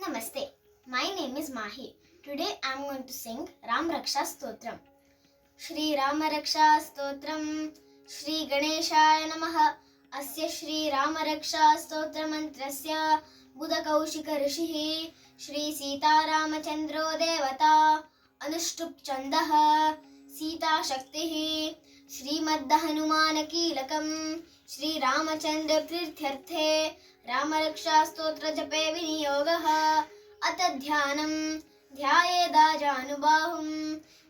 Namaste. My name is Mahi. Today I am going to sing Ram Raksha Stotram. Shri Rama Raksha Stotram Shri Ganeshaya Namaha. Asya Shri Rama Raksha Stotra Mantrasya Buddha Kaushika Rishihi Shri Sita Ramachandro Devata Anushtup Chandaha Sita Shaktihi Shrimad Hanuman Kilakam Shri Ramachandra Tirthyarthe Ramraksha स्तोत्र जपे विनियोगः अत ध्यानं ध्यायेदाजानुबाहुं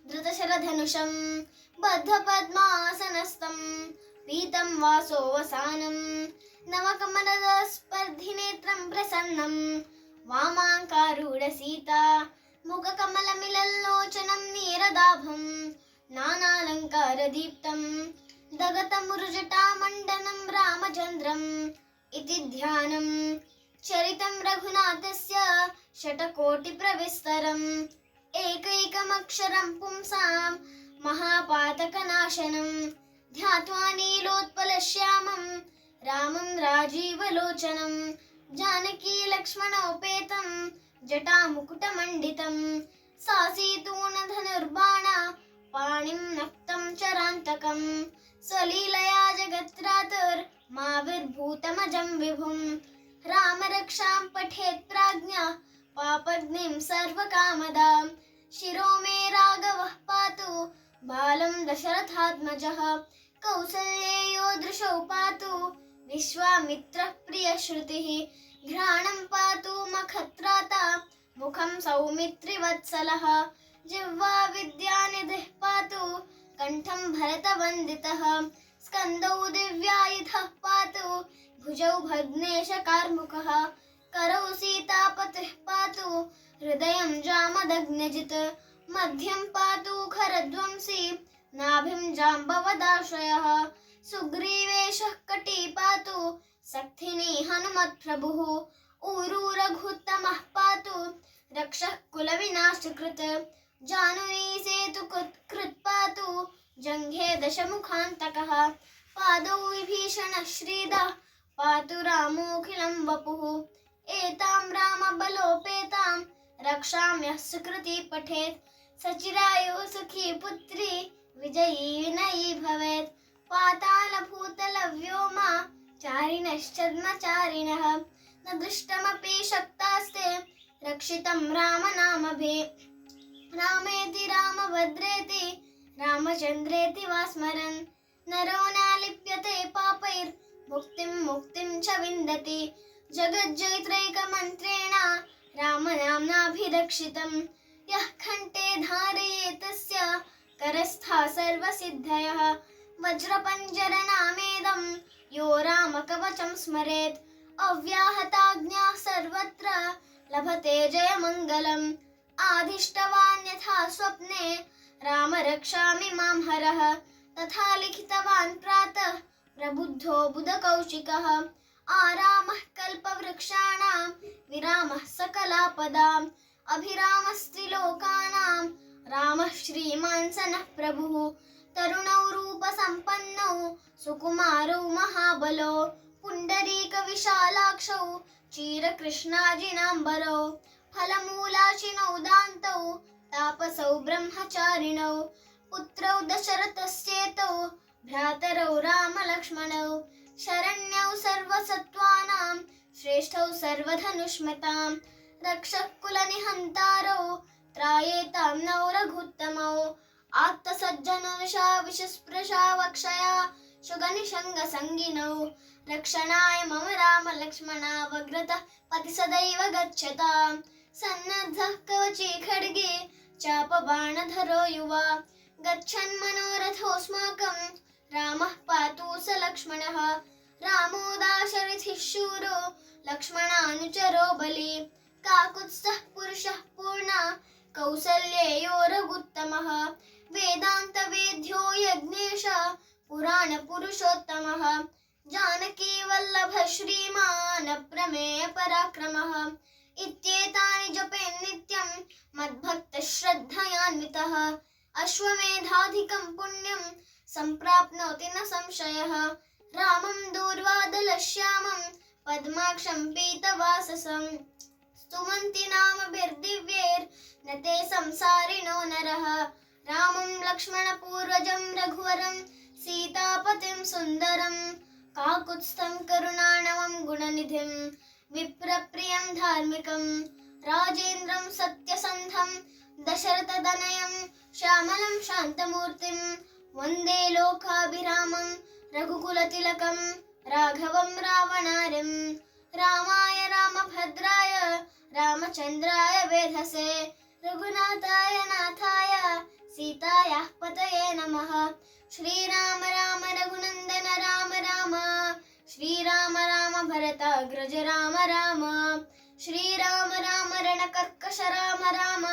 धृतशरधनुषं बद्धपद्मासनस्थं पीतं वासोवसानं नवकमलस्पर्धिनेत्रं प्रसन्नं वामाङ्कारूढसीता मुखकमलमिलल्लोचनं नीरदाभं नानालङ्कारदीप्तं दगतमुरुजटामण्डनं रामचन्द्रम् इति ध्यानं चरितं रघुनाथस्य शतकोटिप्रविस्तरम् एकैकमक्षरं पुंसां महापातकनाशनं ध्यात्वा नीलोत्पलश्यामं रामं राजीवलोचनं जानकी लक्ष्मणोपेतं जटामुकुटमण्डितं सासीतूणधनुर्बाण पाणिं नक्तं चरान्तकं स्वलीलया जगत्रातुर्माविर्भूतमजं विभुं रामरक्षां पठेत् प्राज्ञा पापग्निं सर्वकामदां शिरो मे राघवः पातु बालं दशरथात्मजः कौसल्येयो दृशौ पातु विश्वामित्रः प्रियश्रुतिः घ्राणं पातु मखत्राता मुखं सौमित्रिवत्सलः जिह्वा विद्यानिधिः पातु कण्ठं भरतवन्दितः स्कन्दौ दिव्यायुधः पातु भुजौ भग्नेशकार्मुकः करौ सीतापतिः पातु हृदयं जामदग्नजित् मध्यं पातु खरध्वंसी नाभिं जाम्बवदाश्रयः सुग्रीवेशः कटी पातु सक्थिनी हनुमत्प्रभुः ऊरू रघुत्तमः पातु रक्षः कुलविनाशकृत् जानुनी सेतुकृत् पातु जङ्घे दशमुखान्तकः पादौ विभीषणः श्रीदः पातु रामोऽखिलं वपुः एतां रामबलोपेतां रक्षां यः सुकृती पठेत् सचिरायुः सुखी पुत्री विजयी विनयी भवेत् पातालभूतलव्योमा चारिणश्चर्मचारिणः न दृष्टमपि शक्तास्ते रक्षितं रामनामभिः रामेति रामभद्रेति रामचन्द्रेति वा स्मरन् नरो नालिप्यते पापैर्मुक्तिं मुक्तिं च विन्दति जगज्जयित्रैकमन्त्रेण रामनाम्नाभिरक्षितं यः कण्ठे धारयेत् तस्य करस्था सर्वसिद्धयः वज्रपञ्जरनामेदं यो रामकवचं स्मरेत् अव्याहताज्ञा सर्वत्र लभते जयमङ्गलम् आदिष्टवान् यथा स्वप्ने राम रक्षामि मां हरः तथा लिखितवान् प्रातः प्रबुद्धो बुधकौशिकः आरामः कल्पवृक्षाणां विरामः सकलापदाम् अभिरामस्त्रिलोकानां रामः श्रीमान् सनः प्रभुः तरुणौ रूपसम्पन्नौ सुकुमारौ महाबलो पुण्डरीकविशालाक्षौ चीरकृष्णाजिनाम्बरौ फलमूलाशिनौ दान्तौ तापसौ ब्रह्मचारिणौ पुत्रौ दशरथस्येतौ भ्रातरौ रामलक्ष्मणौ शरण्यौ सर्वसत्त्वानां श्रेष्ठौ सर्वधनुष्मतां रक्षः कुलनिहन्तारौ त्रायेतां नौ रघुत्तमौ आत्तसज्जनवशा विषस्पृशा वक्षया शुगनिषङ्गसङ्गिनौ रक्षणाय मम रामलक्ष्मणावग्रतः पति सदैव गच्छताम् सन्नद्धः कवचे खड्गे चापबाणधरो युवा गच्छन् मनोरथोऽस्माकं रामः पातु स लक्ष्मणः रामो दाशरथिः शूरो लक्ष्मणानुचरो बली काकुत्स्थः पुरुषः पूर्णा कौसल्येयो रघुत्तमः वेदान्तवेद्यो यज्ञेश पुराणपुरुषोत्तमः जानकी वल्लभः श्रीमान् अप्रमेय पराक्रमः इत्येतानि जपेन् नित्यं मद्भक्तश्रद्धयान्वितः अश्वमेधाधिकं पुण्यं सम्प्राप्नोति न संशयः रामं दूर्वादलश्यामं पद्माक्षं पीतवाससं स्तुवन्ति नामभिर्दिव्यैर्न ते संसारिणो नरः रामं लक्ष्मणपूर्वजं रघुवरं सीतापतिं सुन्दरं काकुत्स्थं करुणानवं गुणनिधिं विप्रप्रियं धार्मिकं राजेन्द्रं सत्यसन्धं दशरथतनयं श्यामलं शान्तमूर्तिं वन्दे लोकाभिरामं रघुकुलतिलकं राघवं रावणार्यं रामाय रामभद्राय रामचन्द्राय वेधसे रघुनाथाय नाथाय सीतायाः पतये नमः श्रीराम राम रघुनन्दन राम राम श्रीराम राम भरताग्रज राम राम श्रीराम राम रणकर्कश राम राम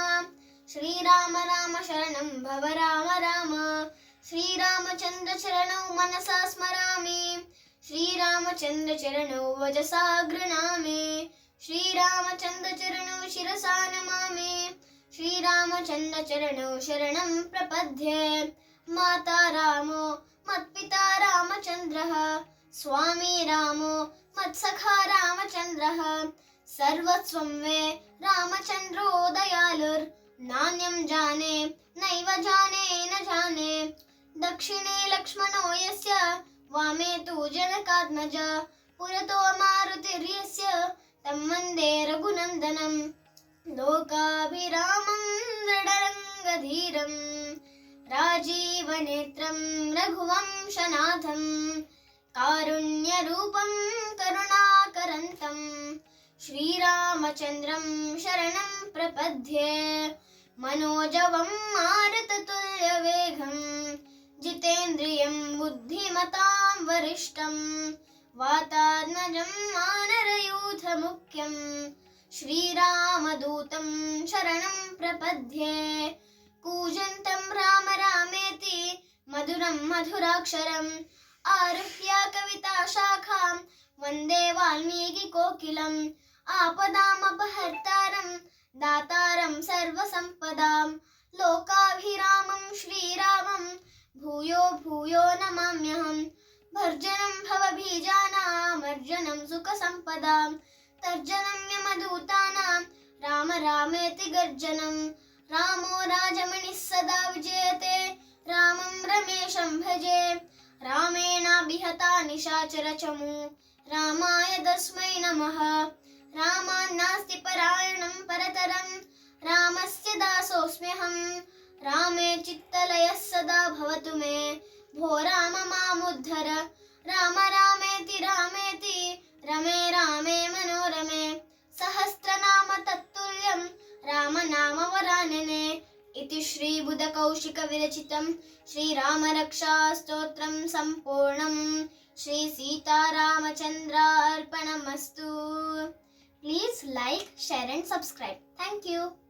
श्रीराम राम शरणं भव राम राम श्रीरामचन्द्र चरणौ मनसा स्मरामि श्रीरामचन्द्र चरणौ वजसा गृह्णामि श्रीरामचन्द्र चरणौ शिरसा नमामि श्रीरामचन्द्र चरणौ शरणं प्रपद्ये माता रामो मत्पिता रामचन्द्रः स्वामी रामो मत्सखा रामचन्द्रः सर्वस्वं मे रामचन्द्रो दयालुर्नान्यं जाने नैव जाने न जाने दक्षिणे लक्ष्मणो यस्य वामे तु जनकात्मज पुरतो मारुतिर्यस्य तं वन्दे रघुनन्दनं लोकाभिरामं दृढरङ्गधीरं राजीवनेत्रं रघुवंशनाथं कारुण्यरूपं करुणाकरन्तं श्रीरामचन्द्रं शरणं प्रपद्ये मनोजवं मारुततुल्यवेगं जितेन्द्रियं बुद्धिमतां वरिष्ठं वातात्मजं वानरयूथमुख्यं श्रीरामदूतं शरणं प्रपद्ये कूजन्तं राम रामेति मधुरं मधुराक्षरम् आरुह्य कविताशाखां वन्दे वाल्मीकिकोकिलम् आपदामपहर्तारं दातारं सर्वसम्पदां लोकाभिरामं श्रीरामं भूयो भूयो नमाम्यहं भर्जनं भवबीजानामर्जनं सुखसम्पदां तर्जनं यमदूतानां राम रामेति गर्जनं रामो राजमणिः सदा विजयते रामं रमेशं भजे रामेणाभिहता निशाचरचमू रामाय तस्मै नमः रामान्नास्ति परायणं परतरं रामस्य दासोऽस्म्यहं रामे चित्तलयः सदा भवतु मे भो राम मामुद्धर राम रामेति रामेति रमे रामे मनोरमे सहस्रनाम तत्तुल्यं रामनामवरानने इति श्रीबुधकौशिकविरचितं श्रीरामरक्षास्तोत्रं सम्पूर्णं श्रीसीतारामचन्द्रार्पणमस्तु. Please like, share and subscribe. Thank you.